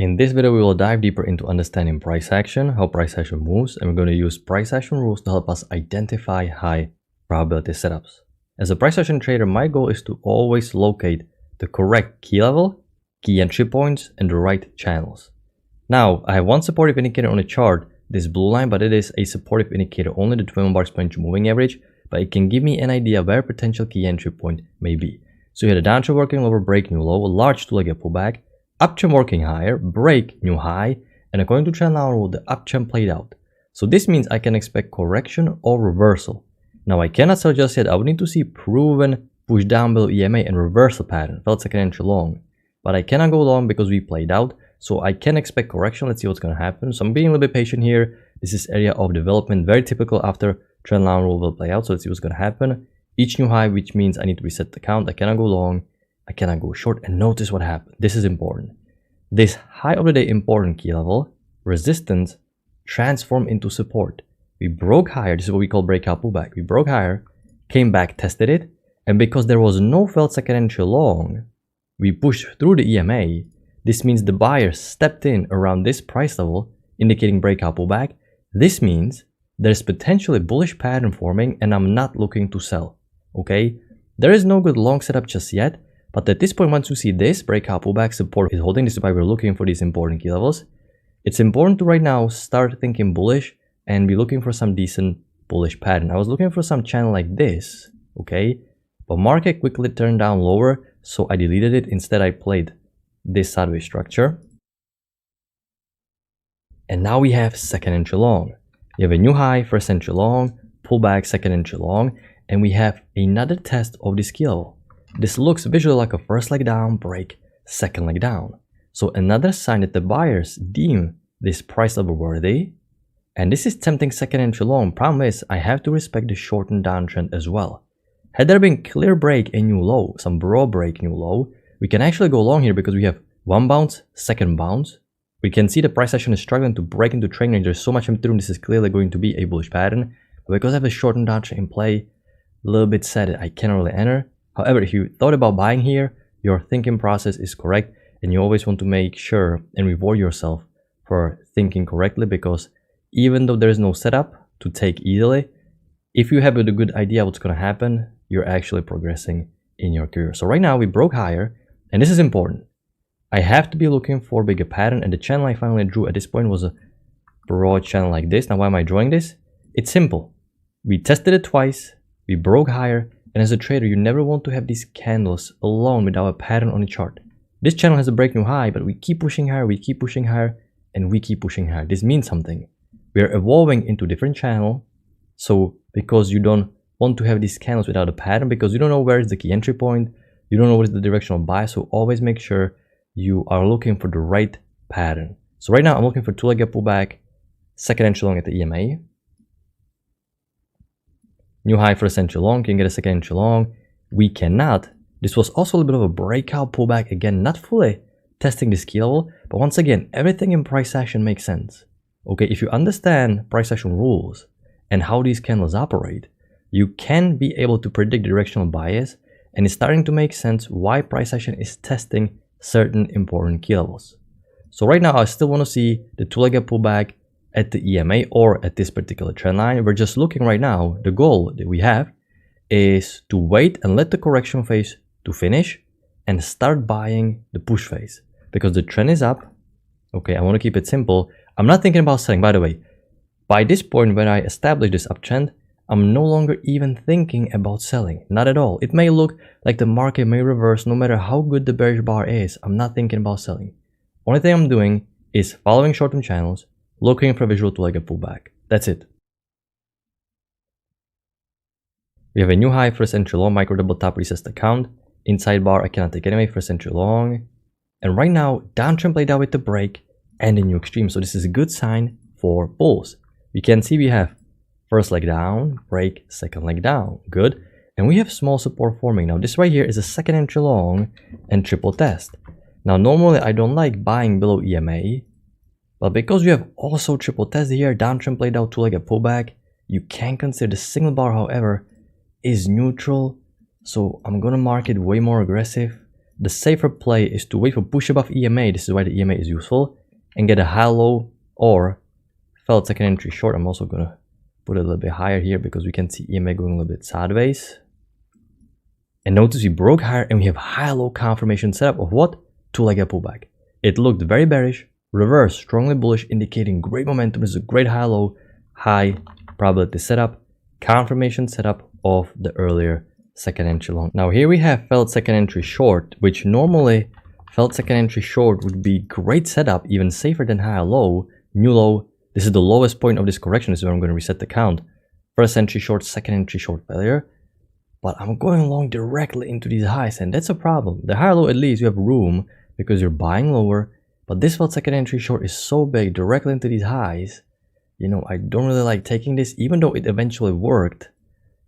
In this video, we will dive deeper into understanding price action, how price action moves, and we're going to use price action rules to help us identify high probability setups. As a price action trader, my goal is to always locate the correct key level, key entry points, and the right channels. Now, I have one supportive indicator on the chart, this blue line, but it is a supportive indicator only, the 21-bar exponential moving average, but it can give me an idea where potential key entry point may be. So you had a downtrend working lower, break new low, a large two-legged pullback, uptrend working higher, break new high, and according to trendline rule, the uptrend played out. So this means I can expect correction or reversal. Now I cannot sell just yet. I would need to see proven push down below EMA and reversal pattern, felt second entry long. But I cannot go long because we played out, so I can expect correction. Let's see what's going to happen. So I'm being a little bit patient here. This is area of development, very typical after trendline rule will play out. So let's see what's going to happen. Each new high, which means I need to reset the count. I cannot go long, I cannot go short, and notice what happened. This is important. This high of the day important key level, resistance, transformed into support. We broke higher. This is what we call breakout pullback. We broke higher, came back, tested it, and because there was no felt second entry long, we pushed through the EMA. This means the buyer stepped in around this price level, indicating breakout pullback. This means there's potentially a bullish pattern forming, and I'm not looking to sell. Okay, there is no good long setup just yet, but at this point, once you see this breakout pullback support is holding, this is why we're looking for these important key levels. It's important to right now start thinking bullish and be looking for some decent bullish pattern. I was looking for some channel like this, okay, but market quickly turned down lower, so I deleted it. Instead, I played this sideways structure, and now we have second entry long. You have a new high, first entry long, pullback, second entry long, and we have another test of this key level. This looks visually like a first leg down, break, second leg down. So another sign that the buyers deem this price level worthy, and this is tempting second entry long. Problem is, I have to respect the shortened downtrend as well. Had there been clear break and new low, some broad break, new low, we can actually go long here because we have one bounce, second bounce. We can see the price action is struggling to break into trend range. There's so much in between. This is clearly going to be a bullish pattern. But because I have a shortened downtrend in play, a little bit sad that I cannot really enter. However, if you thought about buying here, your thinking process is correct, and you always want to make sure and reward yourself for thinking correctly, because even though there is no setup to take easily, if you have a good idea what's going to happen, you're actually progressing in your career. So right now we broke higher, and this is important. I have to be looking for a bigger pattern, and the channel I finally drew at this point was a broad channel like this. Now why am I drawing this? It's simple. We tested it twice, we broke higher, and as a trader, you never want to have these candles alone without a pattern on the chart. This channel has a break new high, but we keep pushing higher, we keep pushing higher, and we keep pushing higher. This means something. We are evolving into different channel. So because you don't want to have these candles without a pattern, because you don't know where is the key entry point, you don't know what is the direction of buy, so always make sure you are looking for the right pattern. So right now, I'm looking for two-legged pullback, second entry long at the EMA. New high first entry long, can get a second entry long. We cannot. This was also a little bit of a breakout pullback. Again, not fully testing this key level, but once again, everything in price action makes sense. Okay, if you understand price action rules and how these candles operate, you can be able to predict the directional bias, and it's starting to make sense why price action is testing certain important key levels. So right now, I still want to see the two-legged pullback at the EMA or at this particular trend line. We're just looking right now. The goal that we have is to wait and let the correction phase to finish and start buying the push phase, because the trend is up. Okay, I want to keep it simple. I'm not thinking about selling, by the way. By this point, when I establish this uptrend, I'm no longer even thinking about selling. Not at all. It may look like the market may reverse no matter how good the bearish bar is. I'm not thinking about selling. Only thing I'm doing is following short-term channels, looking for a visual two-legged pullback. That's it. We have a new high, first entry long, micro double top resets the count. Inside bar, I cannot take anyway, first entry long. And right now, downtrend played out with the break and the new extreme. So this is a good sign for bulls. We can see we have first leg down, break, second leg down. Good. And we have small support forming. Now this right here is a second entry long and triple test. Now normally I don't like buying below EMA, but because you have also triple test here, downtrend played out two-legged pullback, you can consider the signal bar, however, is neutral. So I'm gonna mark it way more aggressive. the safer play is to wait for push above EMA. This is why the EMA is useful, and get a high-low or failed second entry short. I'm also gonna put it a little bit higher here because we can see EMA going a little bit sideways. And notice we broke higher and we have high-low confirmation setup of what? Two-legged pullback. It looked very bearish, reverse strongly bullish, indicating great momentum. This is a great high-low, high probability setup, confirmation setup of the earlier second entry long. Now here we have failed second entry short, which normally failed second entry short would be great setup, even safer than high-low, new low. This is the lowest point of this correction. This is where I'm going to reset the count. First entry short, second entry short failure. But I'm going long directly into these highs, and that's a problem. The higher low, at least you have room because you're buying lower. But this failed second entry short is so big directly into these highs. You know, I don't really like taking this, even though it eventually worked.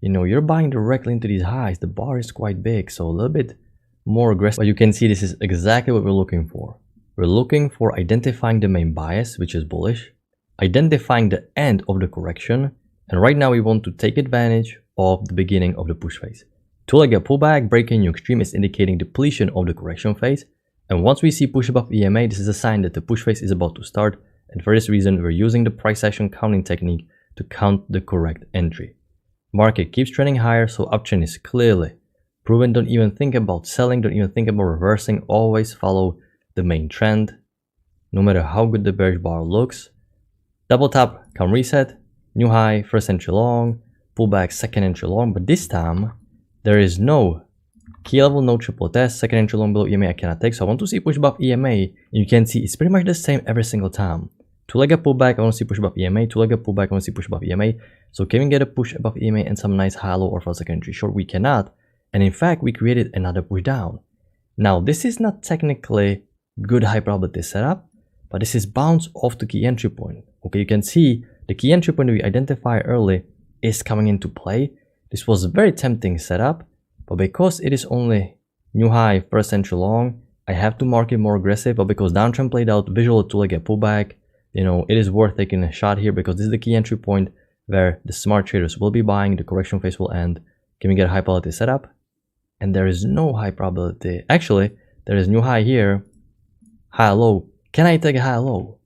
You know, you're buying directly into these highs. The bar is quite big, so a little bit more aggressive. But you can see this is exactly what we're looking for. We're looking for identifying the main bias, which is bullish, identifying the end of the correction, and right now we want to take advantage of the beginning of the push phase. Two-legged pullback, breaking new extreme is indicating depletion of the correction phase, and once we see push above EMA, this is a sign that the push phase is about to start, and for this reason we're using the price action counting technique to count the correct entry. Market keeps trending higher, so uptrend is clearly proven. Don't even think about selling, don't even think about reversing, always follow the main trend, no matter how good the bearish bar looks. Double tap, come reset, new high, first entry long, pullback, second entry long, but this time there is no key level, no triple test, second entry long below EMA I cannot take, so I want to see push above EMA, and you can see it's pretty much the same every single time. Two-legged pullback, I want to see push above EMA, two-legged pullback, I want to see push above EMA, so can we get a push above EMA and some nice high-low or failed second entry short? We cannot, and in fact we created another push down. Now this is not technically good high probability setup, but this is bounce off the key entry point. Okay, you can see the key entry point that we identified early is coming into play. This was a very tempting setup, but because it is only new high, first entry long, I have to mark it more aggressive. But because downtrend played out, visual two-legged pullback, you know, it is worth taking a shot here because this is the key entry point where the smart traders will be buying, the correction phase will end. Can we get a high probability setup? And there is no high probability. Actually, there is new high here, high low. Can I take a high low?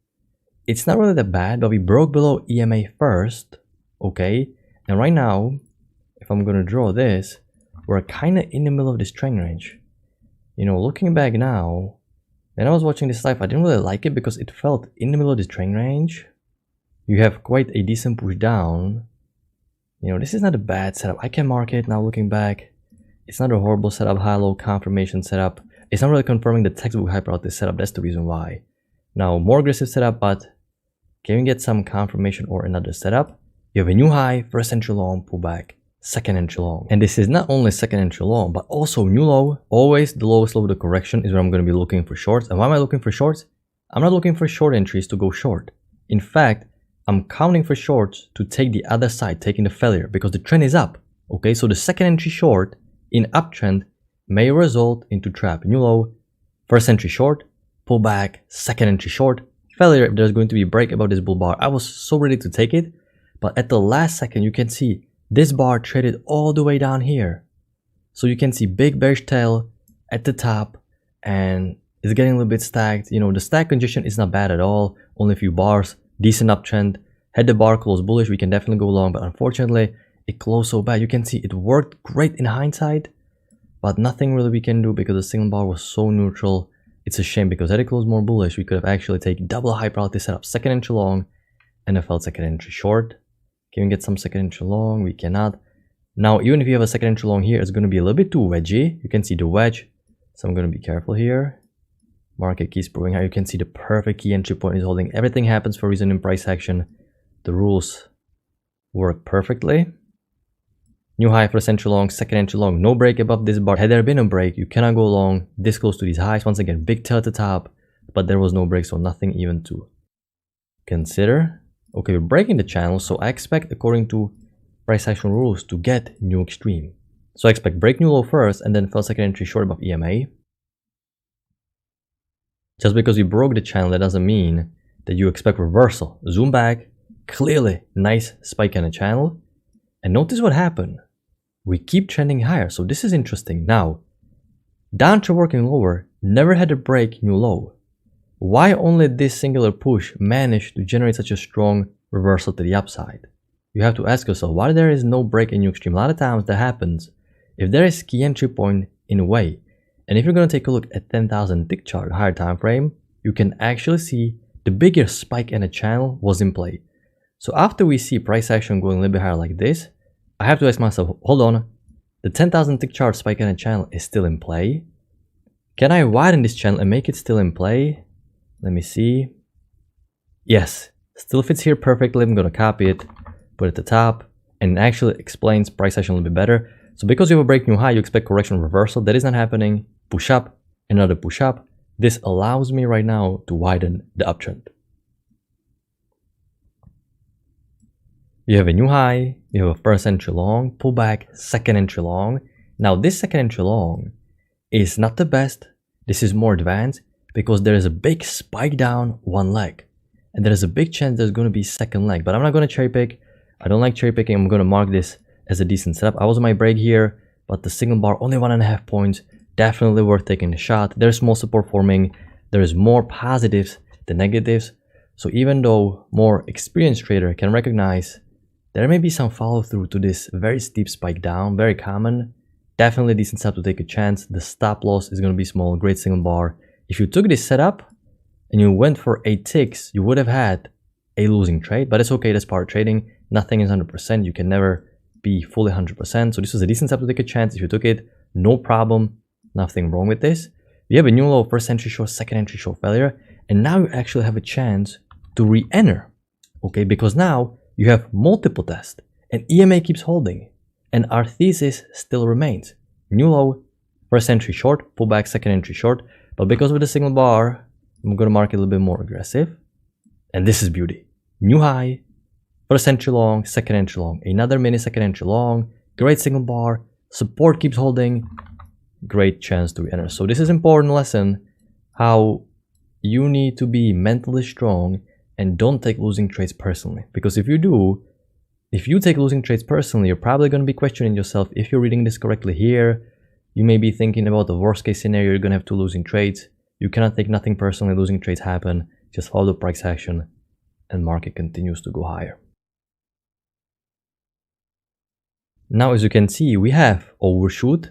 It's not really that bad, but we broke below EMA first, okay? And right now, if I'm gonna draw this, we're kind of in the middle of this trend range. You know, looking back now, when I was watching this live, I didn't really like it because it felt in the middle of this trend range. You have quite a decent push down. You know, this is not a bad setup. I can mark it now looking back. It's not a horrible setup, high-low confirmation setup. It's not really confirming the textbook high probability setup. That's the reason why. Now, more aggressive setup, but can we get some confirmation or another setup? You have a new high, first entry long, pullback, second entry long. And this is not only second entry long, but also new low. Always the lowest low of the correction is where I'm going to be looking for shorts. And why am I looking for shorts? I'm not looking for short entries to go short. In fact, I'm counting for shorts to take the other side, taking the failure, because the trend is up. Okay, so the second entry short in uptrend may result into trap. New low, first entry short, pullback, second entry short, failure if there's going to be a break above this bull bar. I was so ready to take it, but at the last second you can see this bar traded all the way down here. So you can see big bearish tail at the top and it's getting a little bit stacked. You know, the stack congestion is not bad at all, only a few bars, decent uptrend. Had the bar close bullish, we can definitely go long, but unfortunately it closed so bad. You can see it worked great in hindsight, but nothing really we can do because the single bar was so neutral. It's a shame because had it closed more bullish, we could have actually taken double high probability setup, second entry long and a failed second entry short. Can we get some second entry long? We cannot. Now, even if you have a second entry long here, it's going to be a little bit too wedgy. You can see the wedge, so I'm going to be careful here. Market keeps proving how you can see the perfect key entry point is holding. Everything happens for a reason in price action. The rules work perfectly. New high, first entry long, second entry long, no break above this bar. Had there been a break, you cannot go long this close to these highs. Once again, big tail at the top, but there was no break, so nothing even to consider. Okay, we're breaking the channel, so I expect, according to price action rules, to get new extreme. So I expect break new low first and then failed second entry short above EMA. Just because we broke the channel, that doesn't mean that you expect reversal. Zoom back, clearly nice spike in the channel, and notice what happened. We keep trending higher, so this is interesting. Now, Downtrend working lower never had a break new low. Why only this singular push managed to generate such a strong reversal to the upside? You have to ask yourself why there is no break in new extreme. A lot of times that happens if there is key entry point in a way. And if you're going to take a look at 10,000 tick chart, higher time frame, you can actually see the bigger spike in a channel was in play. So after we see price action going a little bit higher like this, I have to ask myself, hold on, the 10,000 tick chart spike in a channel is still in play. Can I widen this channel and make it still in play? Let me see. Yes, still fits here perfectly. I'm going to copy it, put it at the top, and it actually explains price action a little bit better. So because you have a break new high, you expect correction reversal. That is not happening. Push up, another push up. This allows me right now to widen the uptrend. You have a new high, you have a first entry long, pullback, second entry long. Now this second entry long is not the best. This is more advanced because there is a big spike down one leg. And there is a big chance there's going to be second leg. But I'm not going to cherry pick. I don't like cherry picking. I'm going to mark this as a decent setup. I was on my break here, but the signal bar only 1.5 points. Definitely worth taking a shot. There's small support forming. There is more positives than negatives. So even though more experienced trader can recognize there may be some follow through to this very steep spike down, very common, definitely decent setup to take a chance. The stop loss is going to be small, great signal bar. If you took this setup and you went for 8 ticks, you would have had a losing trade, but it's okay, that's part of trading. Nothing is 100%, you can never be fully 100%. So this was a decent setup to take a chance. If you took it, no problem, nothing wrong with this. You have a new low, first entry short, second entry short failure, and now you actually have a chance to re-enter, okay? Because now you have multiple tests and EMA keeps holding and our thesis still remains. New low, first entry short, pullback, second entry short, but because of the signal bar, I'm going to mark it a little bit more aggressive. And this is beauty. New high, first entry long, second entry long, another mini second entry long, great signal bar, support keeps holding, great chance to enter. So this is an important lesson, how you need to be mentally strong and don't take losing trades personally. Because if you do, if you take losing trades personally, you're probably going to be questioning yourself if you're reading this correctly here. You may be thinking about the worst case scenario, you're going to have 2 losing trades. You cannot take nothing personally, losing trades happen. Just follow the price action and market continues to go higher. Now as you can see, we have overshoot.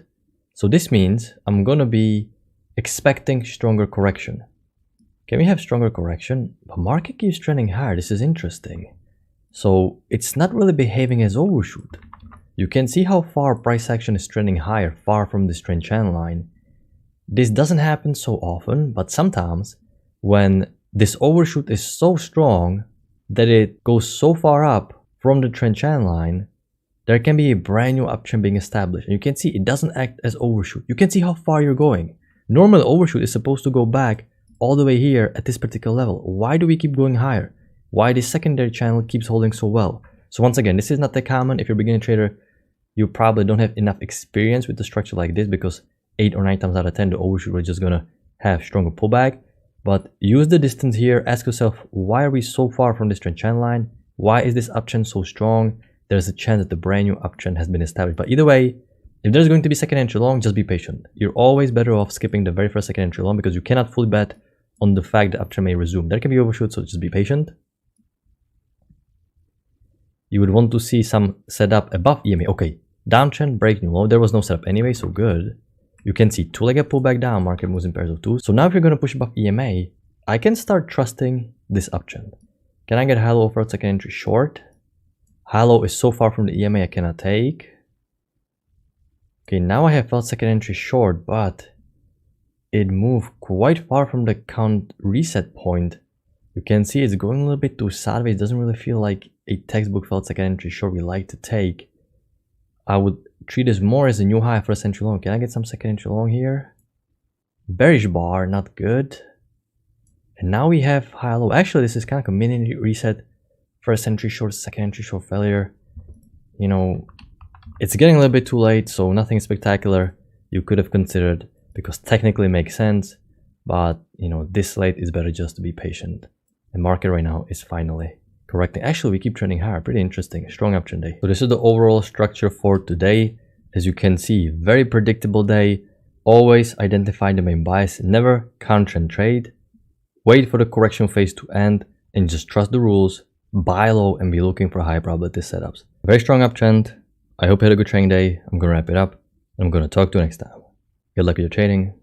So this means I'm going to be expecting stronger correction. Can we have stronger correction? The market keeps trending higher. This is interesting. So it's not really behaving as overshoot. You can see how far price action is trending higher, far from this trend channel line. This doesn't happen so often, but sometimes when this overshoot is so strong that it goes so far up from the trend channel line, there can be a brand new uptrend being established. And you can see it doesn't act as overshoot. You can see how far you're going. Normally overshoot is supposed to go back all the way here at this particular level. Why do we keep going higher? Why this secondary channel keeps holding so well? So once again, this is not that common. If you're a beginner trader, you probably don't have enough experience with the structure like this, because 8 or 9 times out of 10, the overshoot is just gonna have stronger pullback. But use the distance here. Ask yourself, why are we so far from this trend channel line? Why is this uptrend so strong? There's a chance that the brand new uptrend has been established. But either way, if there's going to be second entry long, just be patient. You're always better off skipping the very first second entry long, because you cannot fully bet on the fact that uptrend may resume. There can be overshoot, so just be patient. You would want to see some setup above EMA. Okay, downtrend, break new low. There was no setup anyway, so good. You can see 2-legged pullback down, market moves in pairs of 2. So now if you're going to push above EMA, I can start trusting this uptrend. Can I get high low for a second entry short? High low is so far from the EMA I cannot take. Okay, now I have felt second entry short, but it moved quite far from the count reset point. You can see it's going a little bit too sideways. It doesn't really feel like a textbook felt second entry short we like to take. I would treat this more as a new high first entry long. Can I get some second entry long here? Bearish bar, not good. And now we have high low. Actually, this is kind of like a mini reset. First entry short, second entry short failure. You know, it's getting a little bit too late, so nothing spectacular you could have considered, because technically it makes sense. But, you know, this late is better just to be patient. The market right now is finally correcting. Actually, we keep trending higher. Pretty interesting. Strong uptrend day. So this is the overall structure for today. As you can see, very predictable day. always identify the main bias, never counter trade, wait for the correction phase to end, and just trust the rules, buy low and be looking for high probability setups. Very strong uptrend. I hope you had a good trading day. I'm gonna wrap it up and I'm gonna talk to you next time. Good luck with your trading.